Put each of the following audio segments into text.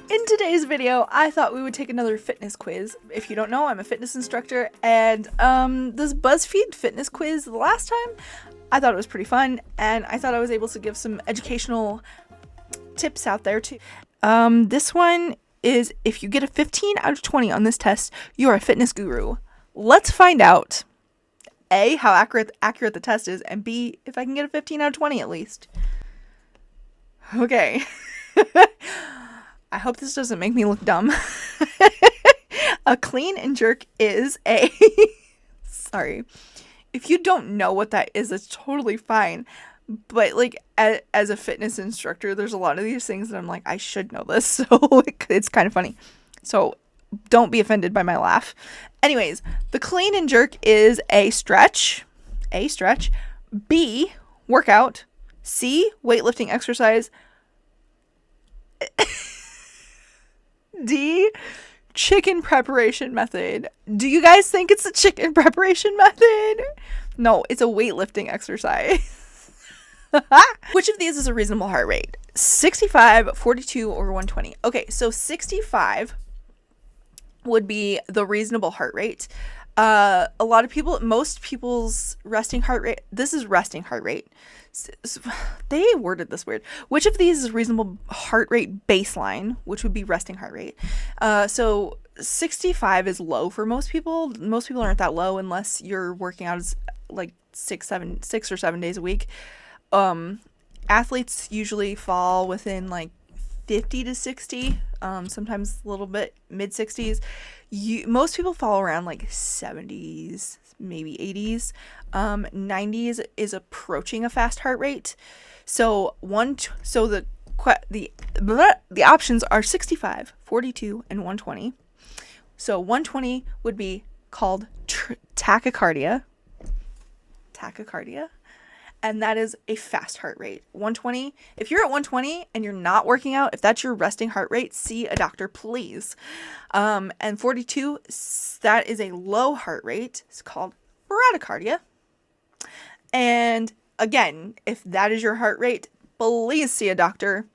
In today's video, I thought we would take another fitness quiz. If you don't know, I'm a fitness instructor, and this Buzzfeed fitness quiz the last time, I thought it was pretty fun, and I thought I was able to give some educational tips out there too. This one is if you get a 15 out of 20 on this test, you're a fitness guru. Let's find out A, how accurate the test is, and B, if I can get a 15 out of 20 at least. Okay. I hope this doesn't make me look dumb. A clean and jerk is a... Sorry. If you don't know what that is, it's totally fine. But, like, as a fitness instructor, there's a lot of these things that I'm like, I should know this. So it's kind of funny. So don't be offended by my laugh. Anyways, the clean and jerk is a stretch. B, workout. C, weightlifting exercise. D, chicken preparation method. Do you guys think it's a chicken preparation method? No, it's a weightlifting exercise. Which of these is a reasonable heart rate? 65, 42, or 120? Okay, so 65 would be the reasonable heart rate. Most people's resting heart rate, this is resting heart rate. They worded this weird. Which of these is reasonable heart rate baseline, which would be resting heart rate? So 65 is low for most people. Most people aren't that low unless you're working out as like 6 or 7 days a week. Athletes usually fall within like 50 to 60, sometimes a little bit mid 60s. Most people fall around like 70s, maybe 80s. 90s is approaching a fast heart rate. So the options are 65, 42, and 120. So 120 would be called tachycardia. And that is a fast heart rate. 120, if you're at 120 and you're not working out, if that's your resting heart rate, see a doctor, please. And 42, that is a low heart rate. It's called bradycardia. And again, if that is your heart rate, please see a doctor.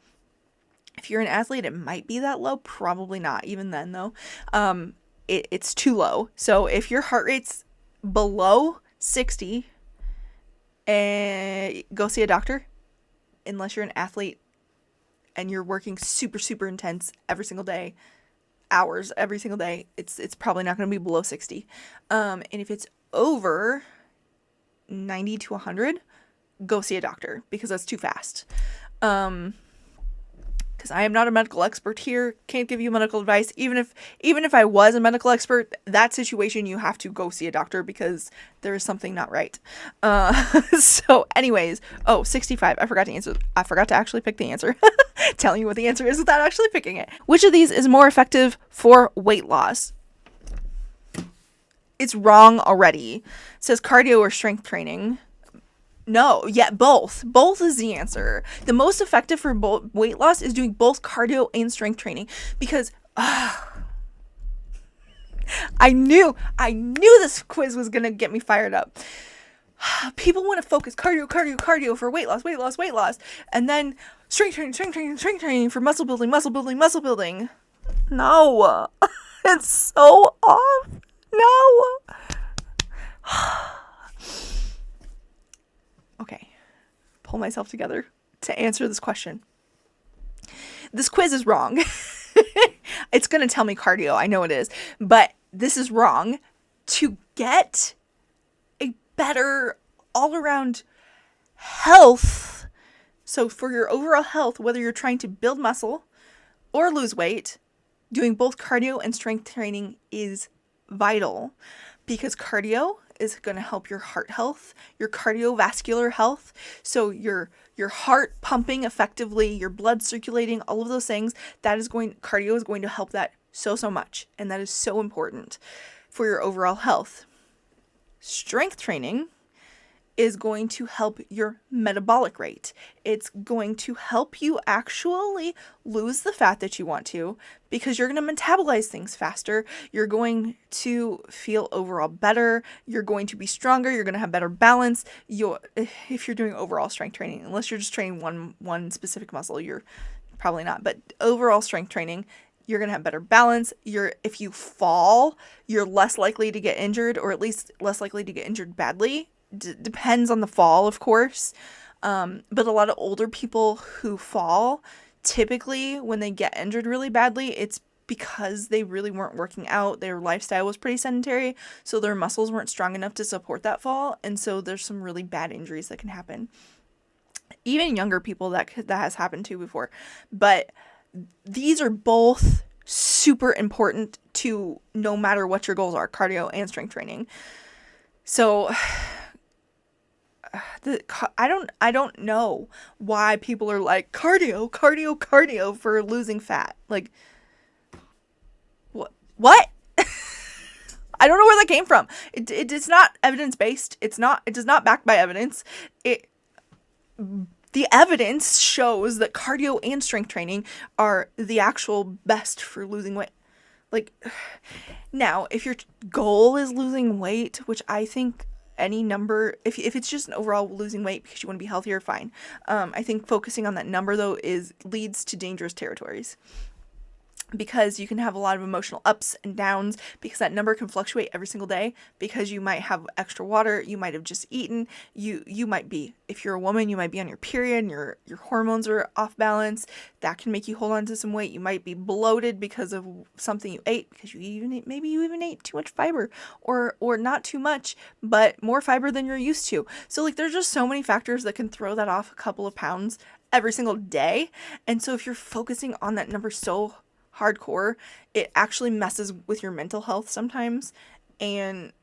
If you're an athlete, it might be that low. Probably not. Even then, though, it's too low. So if your heart rate's below 60, go see a doctor. Unless you're an athlete and you're working super, super intense every single day, hours every single day, it's probably not going to be below 60. And if it's over 90 to 100, go see a doctor because that's too fast. Because I am not a medical expert here, can't give you medical advice. Even if I was a medical expert, that situation you have to go see a doctor because there is something not right. So anyways, 65. I forgot to actually pick the answer. Telling you what the answer is without actually picking it. Which of these is more effective for weight loss? It's wrong already. It says cardio or strength training. No, both. Both is the answer. The most effective for weight loss is doing both cardio and strength training because I knew this quiz was going to get me fired up. People want to focus cardio for weight loss, and then strength training for muscle building. No. It's so off. No. Okay, pull myself together to answer this question. This quiz is wrong. It's going to tell me cardio. I know it is. But this is wrong. To get a better all-around health, so for your overall health, whether you're trying to build muscle or lose weight, doing both cardio and strength training is vital because cardio is going to help your heart health, your cardiovascular health. So your heart pumping effectively, your blood circulating, all of those things, cardio is going to help that so much. And that is so important for your overall health. Strength training is going to help your metabolic rate. It's going to help you actually lose the fat that you want to because you're going to metabolize things faster. You're going to feel overall better. You're going to be stronger. You're going to have better balance. If you're doing overall strength training, unless you're just training one specific muscle, you're probably not, but overall strength training, you're going to have better balance. If you fall, you're less likely to get injured, or at least less likely to get injured badly. Depends on the fall, of course. But a lot of older people who fall, typically when they get injured really badly, it's because they really weren't working out. Their lifestyle was pretty sedentary, so their muscles weren't strong enough to support that fall, and so there's some really bad injuries that can happen. Even younger people that has happened to before. But these are both super important to no matter what your goals are, cardio and strength training. So I don't know why people are like cardio for losing fat. Like, what? I don't know where that came from. It's not evidence-based. It does not back by evidence. The evidence shows that cardio and strength training are the actual best for losing weight. Like, now, if your goal is losing weight, which I think any number, if it's just an overall losing weight because you want to be healthier, fine. I think focusing on that number, though, leads to dangerous territories. Because you can have a lot of emotional ups and downs, because that number can fluctuate every single day, because you might have extra water, you might have just eaten, you might be, if you're a woman, you might be on your period and your hormones are off balance. That can make you hold on to some weight. You might be bloated because of something you ate, because maybe you even ate too much fiber, or not too much, but more fiber than you're used to. So like, there's just so many factors that can throw that off a couple of pounds every single day. And so if you're focusing on that number so hardcore, it actually messes with your mental health sometimes. And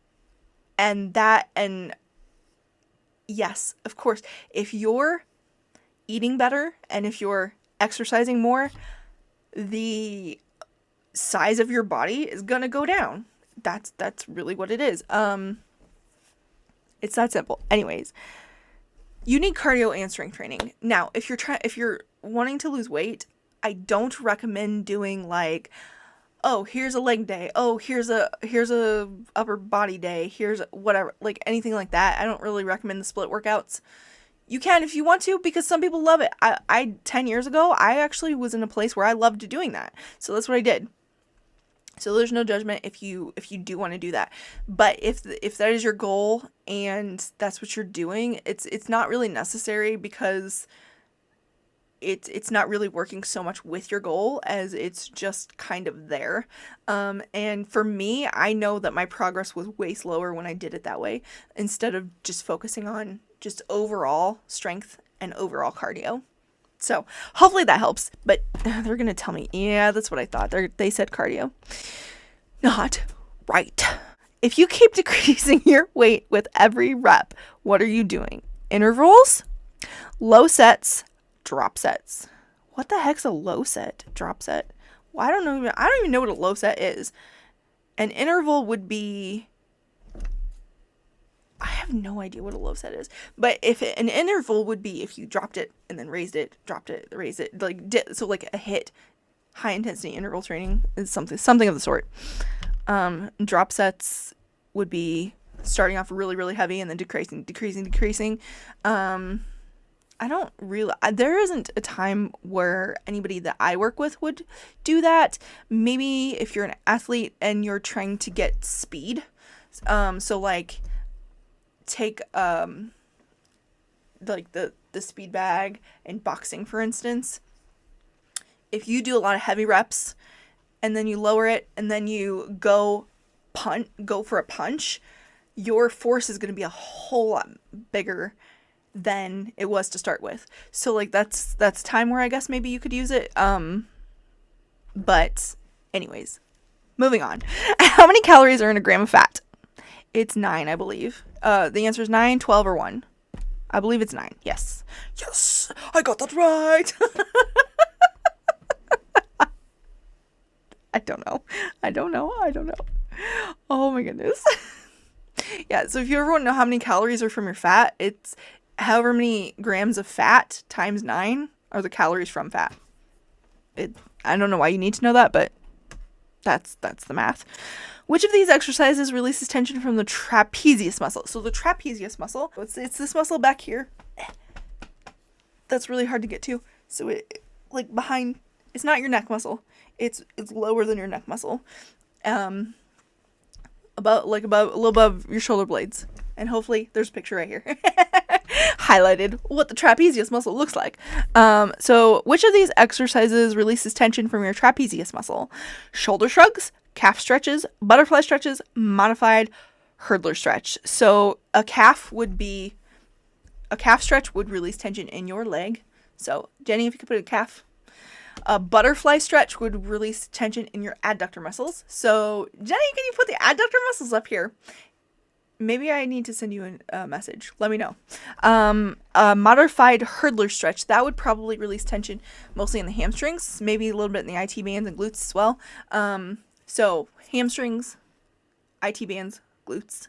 yes, of course, if you're eating better and if you're exercising more, the size of your body is gonna go down. That's really what it is. It's that simple. Anyways, you need cardio and strength training. Now, if you're wanting to lose weight, I don't recommend doing like, oh, here's a leg day, oh, here's a upper body day, here's whatever, like anything like that. I don't really recommend the split workouts. You can if you want to, because some people love it. I 10 years ago, I actually was in a place where I loved doing that. So that's what I did. So there's no judgment if you do want to do that. But if that is your goal and that's what you're doing, it's not really necessary, because it's not really working so much with your goal as it's just kind of there. And for me, I know that my progress was way slower when I did it that way, instead of just focusing on just overall strength and overall cardio. So hopefully that helps. But they're going to tell me, yeah, that's what I thought. They said cardio. Not right. If you keep decreasing your weight with every rep, what are you doing? Intervals, low sets, drop sets. What the heck's a low set, drop set? Well, I don't even know what a low set is. An interval would be, I have no idea what a low set is. But an interval would be if you dropped it and then raised it, dropped it, raised it, so like a HIIT, high intensity interval training, is something of the sort. Drop sets would be starting off really, really heavy and then decreasing. There isn't a time where anybody that I work with would do that. Maybe if you're an athlete and you're trying to get speed. So like take like the speed bag in boxing, for instance. If you do a lot of heavy reps and then you lower it and then you go for a punch, your force is going to be a whole lot bigger than it was to start with. So like that's time where I guess maybe you could use it. But anyways, moving on. How many calories are in a gram of fat? It's 9, I believe. The answer is 9, 12, or 1. I believe it's 9. Yes, I got that right. I don't know. Oh my goodness. Yeah, so if you ever want to know how many calories are from your fat, it's however many grams of fat times 9 are the calories from fat. I don't know why you need to know that, but that's the math. Which of these exercises releases tension from the trapezius muscle? So the trapezius muscle, it's this muscle back here. That's really hard to get to. So like behind, it's not your neck muscle. It's lower than your neck muscle. About a little above your shoulder blades. And hopefully there's a picture right here. Highlighted what the trapezius muscle looks like. So which of these exercises releases tension from your trapezius muscle? Shoulder shrugs, calf stretches, butterfly stretches, modified hurdler stretch. So a calf stretch would release tension in your leg. So Jenny, if you could put a calf. A butterfly stretch would release tension in your adductor muscles. So Jenny, can you put the adductor muscles up here? Maybe I need to send you a message. Let me know. A modified hurdler stretch, that would probably release tension mostly in the hamstrings, maybe a little bit in the IT bands and glutes as well. So hamstrings, IT bands, glutes.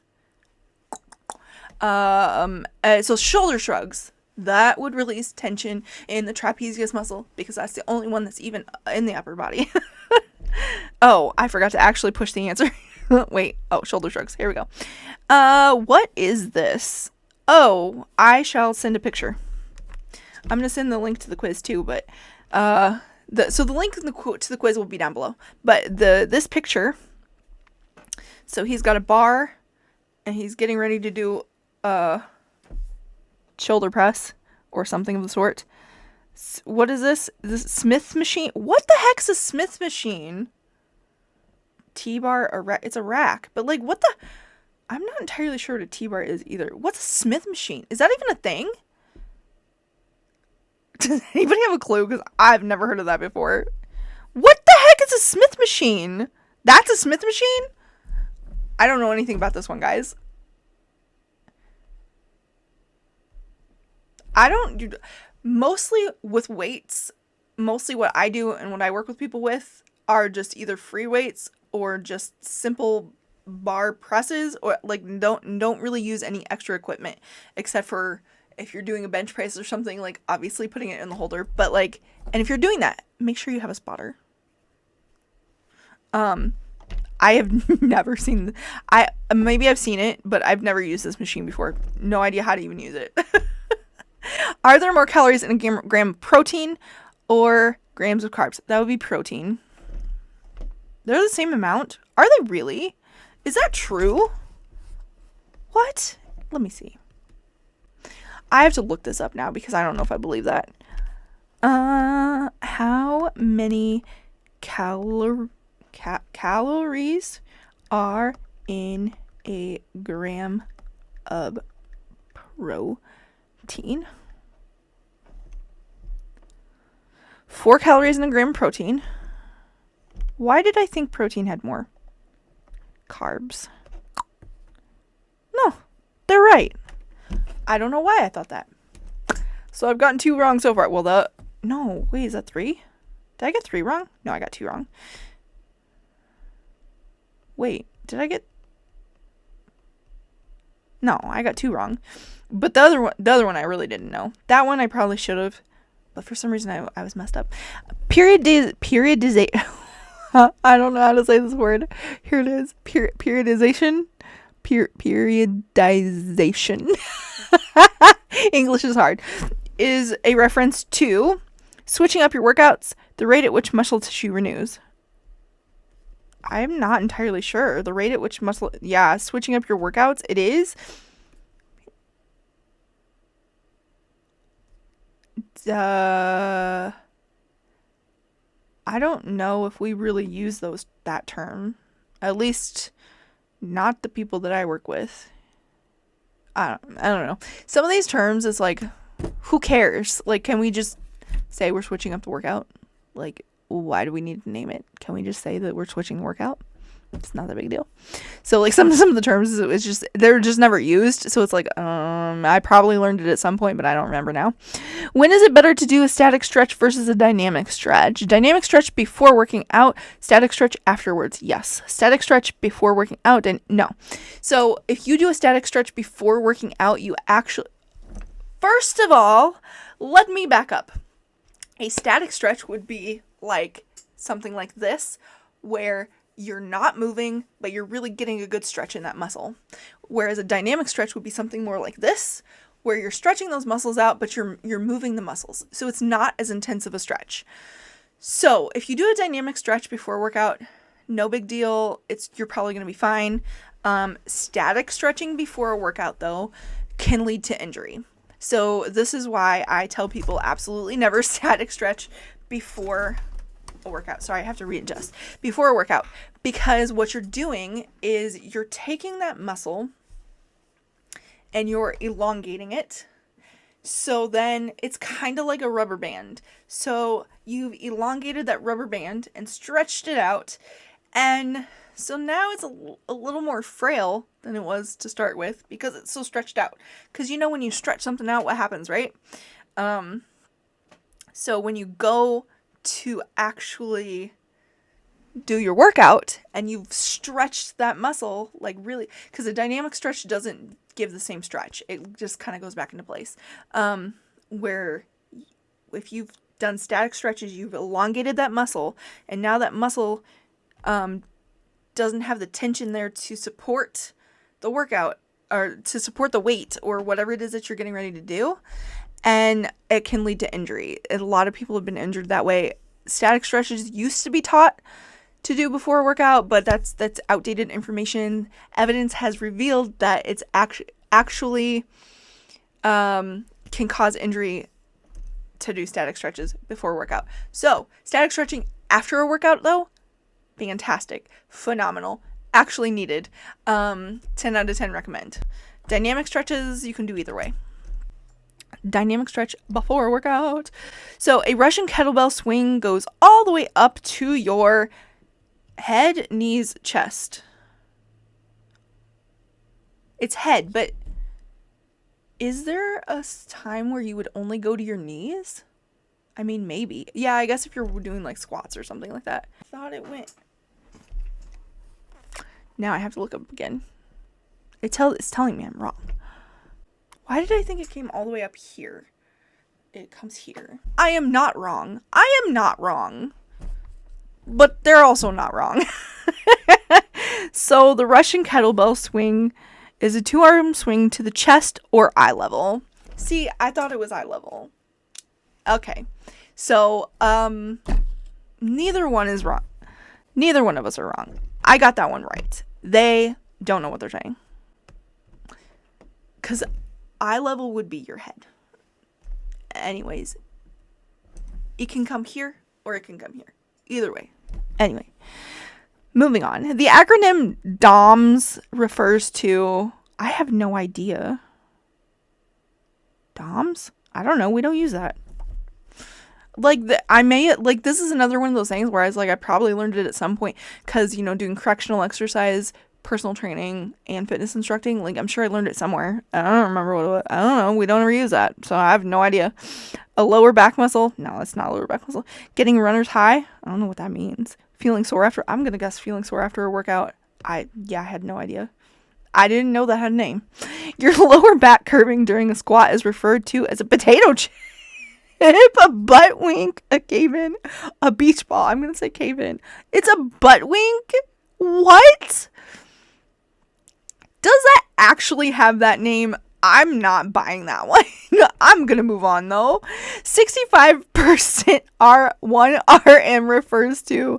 So shoulder shrugs, that would release tension in the trapezius muscle because that's the only one that's even in the upper body. Oh, I forgot to actually push the answer. Wait. Oh, shoulder shrugs. Here we go. What is this? Oh, I shall send a picture. I'm going to send the link to the quiz too, but the link to the quiz will be down below. But this picture, so he's got a bar and he's getting ready to do shoulder press or something of the sort. What is this? This Smith machine? What the heck's a Smith machine? T-bar, it's a rack. But like, what the? I'm not entirely sure what a T-bar is either. What's a Smith machine? Is that even a thing? Does anybody have a clue? Because I've never heard of that before. What the heck is a Smith machine? That's a Smith machine? I don't know anything about this one, guys. Mostly with weights, mostly what I do and what I work with people with are just either free weights or just simple bar presses, or like don't really use any extra equipment except for if you're doing a bench press or something, like obviously putting it in the holder. But like, and if you're doing that, make sure you have a spotter. I have never seen, maybe I've seen it, but I've never used this machine before. No idea how to even use it. Are there more calories in a gram of protein or grams of carbs? That would be protein. They're the same amount. Are they really? Is that true? What? Let me see. I have to look this up now because I don't know if I believe that. How many calories are in a gram of protein? 4 calories in a gram of protein. Why did I think protein had more carbs? No, they're right. I don't know why I thought that. So I've gotten 2 wrong so far. Well, no, wait, is that 3? Did I get 3 wrong? No, I got 2 wrong. Wait, did I get? No, I got 2 wrong. But the other one I really didn't know. That one I probably should have, but for some reason I was messed up. Periodization. I don't know how to say this word. Here it is. Periodization. Periodization. English is hard. Is a reference to switching up your workouts, the rate at which muscle tissue renews. I'm not entirely sure. The rate at which switching up your workouts, it is. I don't know if we really use that term. At least not the people that I work with. I don't know. Some of these terms is like, who cares? Like, can we just say we're switching up the workout? Like, why do we need to name it? Can we just say that we're switching the workout? It's not that big a deal. So like some of the terms, it's just, they're just never used. So it's like, I probably learned it at some point, but I don't remember now. When is it better to do a static stretch versus a dynamic stretch? Dynamic stretch before working out, static stretch afterwards. Yes. Static stretch before working out, and no. So if you do a static stretch before working out, you actually, first of all, let me back up. A static stretch would be like something like this, where you're not moving, but you're really getting a good stretch in that muscle. Whereas a dynamic stretch would be something more like this, where you're stretching those muscles out, but you're moving the muscles. So it's not as intense of a stretch. So if you do a dynamic stretch before a workout, no big deal. You're probably going to be fine. Static stretching before a workout, though, can lead to injury. So this is why I tell people absolutely never static stretch before a workout. Sorry, I have to readjust. Before a workout. Because what you're doing is you're taking that muscle and you're elongating it. So then it's kind of like a rubber band. So you've elongated that rubber band and stretched it out. And so now it's a little more frail than it was to start with because it's so stretched out. Because when you stretch something out, what happens, right? So when you go to actually do your workout and you've stretched that muscle, like really, because a dynamic stretch doesn't give the same stretch. It just kind of goes back into place. Where if you've done static stretches, you've elongated that muscle, and now that muscle doesn't have the tension there to support the workout or to support the weight or whatever it is that you're getting ready to do, and it can lead to injury. A lot of people have been injured that way. Static stretches used to be taught to do before a workout, but that's outdated information. Evidence has revealed that it's actually can cause injury to do static stretches before a workout. So static stretching after a workout, though, fantastic, phenomenal, actually needed. 10 out of 10 recommend. Dynamic stretches, you can do either way. Dynamic stretch before a workout. So a Russian kettlebell swing goes all the way up to your head, knees, chest. It's head, but is there a time where you would only go to your knees? I mean, maybe. Yeah, I guess if you're doing like squats or something like that. I thought it went. Now I have to look up again. It's telling me I'm wrong. Why did I think it came all the way up here? It comes here. I am not wrong. I am not wrong. But they're also not wrong. So the Russian kettlebell swing is a 2-arm swing to the chest or eye level. See, I thought it was eye level. Okay. So, neither one is wrong. Neither one of us are wrong. I got that one right. They don't know what they're saying. Because eye level would be your head. Anyways, it can come here or it can come here. Either way. Anyway, moving on. The acronym DOMS refers to... I have no idea. DOMS? I don't know. We don't use that. This is another one of those things where I was like, I probably learned it at some point because, doing correctional exercise, personal training, and fitness instructing, I'm sure I learned it somewhere. I don't remember what it was. I don't know. We don't ever use that. So I have no idea. A lower back muscle. No, it's not a lower back muscle. Getting runner's high. I don't know what that means. Feeling sore after. I'm going to guess feeling sore after a workout. I had no idea. I didn't know that had a name. Your lower back curving during a squat is referred to as a potato chip, a butt wink, a cave-in, a beach ball. I'm going to say cave-in. It's a butt wink? What? Does that actually have that name? I'm not buying that one. I'm going to move on, though. 65% R1RM refers to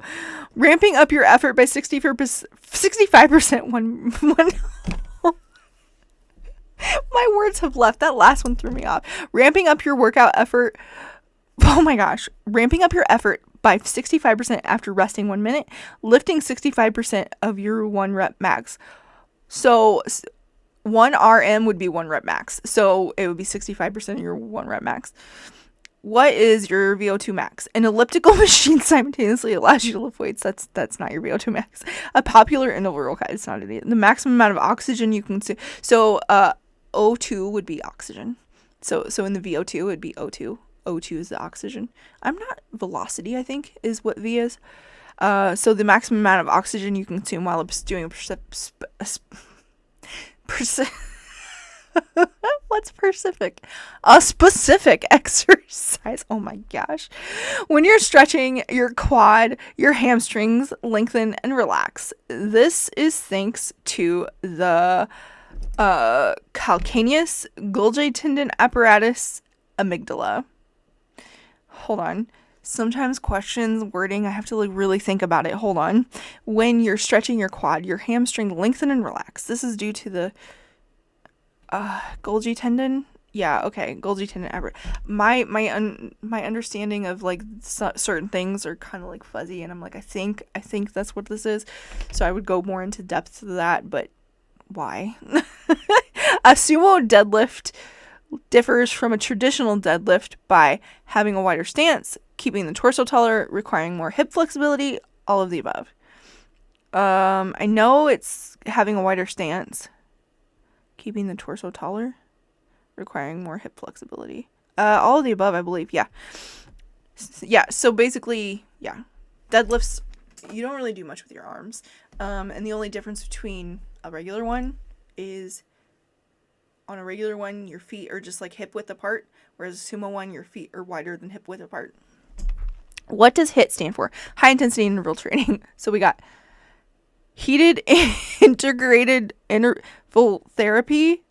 ramping up your effort by 65% one my words have left. That last one threw me off. Ramping up your workout effort. Oh my gosh. Ramping up your effort by 65% after resting 1 minute. Lifting 65% of your 1 rep max. So 1 RM would be 1 rep max. So it would be 65% of your 1 rep max. What is your VO2 max? An elliptical machine simultaneously allows you to lift weights. That's not your VO2 max. A popular interval workout. It's not an idiot. The maximum amount of oxygen you can consume. So O2 would be oxygen. So in the VO2 it would be O2. O2 is the oxygen. I'm not velocity, I think, is what V is. So the maximum amount of oxygen you can consume while doing what's Pacific? A specific exercise. Oh my gosh. When you're stretching your quad, your hamstrings lengthen and relax. This is thanks to the calcaneus, Golgi tendon apparatus, amygdala. Hold on. Sometimes questions, wording, I have to like really think about it. Hold on. When you're stretching your quad, your hamstring lengthen and relax. This is due to the Golgi tendon. Yeah, okay. Golgi tendon apparatus. My understanding of like certain things are kind of like fuzzy, and I'm like, I think that's what this is. So I would go more into depth to that, but why? A sumo deadlift differs from a traditional deadlift by having a wider stance, keeping the torso taller, requiring more hip flexibility, all of the above. I know it's having a wider stance, keeping the torso taller, requiring more hip flexibility. All of the above, I believe. Yeah. Yeah. So basically, yeah, deadlifts, you don't really do much with your arms. And the only difference between a regular one is on a regular one, your feet are just like hip width apart, whereas a sumo one, your feet are wider than hip width apart. What does HIIT stand for? High intensity interval training. So we got heated integrated interval therapy.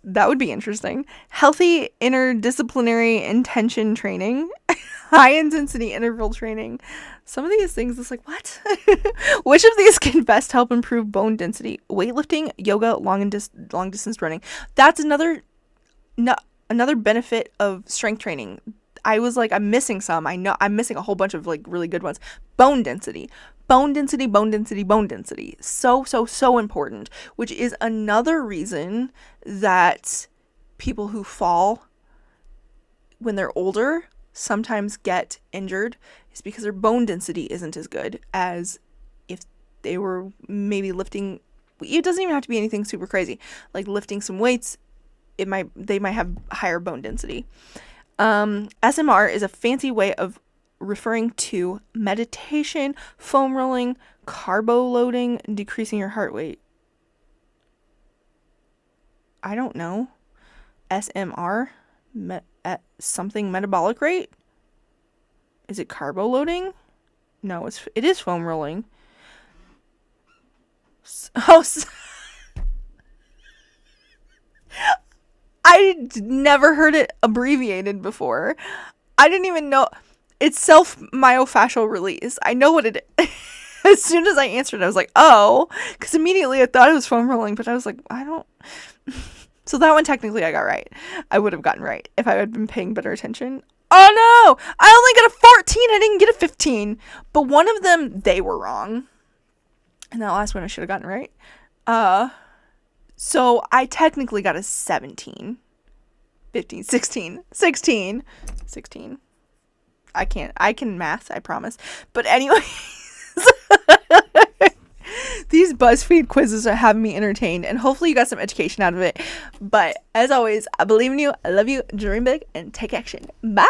That would be interesting. Healthy interdisciplinary intention training. High intensity interval training. Some of these things, it's like, what? Which of these can best help improve bone density? Weightlifting, yoga, long distance running. That's another benefit of strength training. I was like, I'm missing some. I know I'm missing a whole bunch of like really good ones. Bone density. Bone density, bone density, bone density. So important. Which is another reason that people who fall when they're older sometimes get injured, is because their bone density isn't as good as if they were maybe lifting. It doesn't even have to be anything super crazy, like lifting some weights. They might have higher bone density. SMR is a fancy way of referring to meditation, foam rolling, carbo loading, decreasing your heart rate. I don't know. SMR, at something metabolic rate. Is it carbo loading? No, it is foam rolling. I never heard it abbreviated before. I didn't even know. It's self-myofascial release. I know what it is. As soon as I answered, I was like, oh. Because immediately I thought it was foam rolling, but I was like, I don't. So that one technically I got right. I would have gotten right if I had been paying better attention. Oh no! I only got a 14. I didn't get a 15. But one of them, they were wrong. And that last one I should have gotten right. So I technically got a 17. 15, 16. I can math, I promise. But anyway, these BuzzFeed quizzes are having me entertained, and hopefully you got some education out of it. But as always, I believe in you, I love you, dream big, and take action. Bye!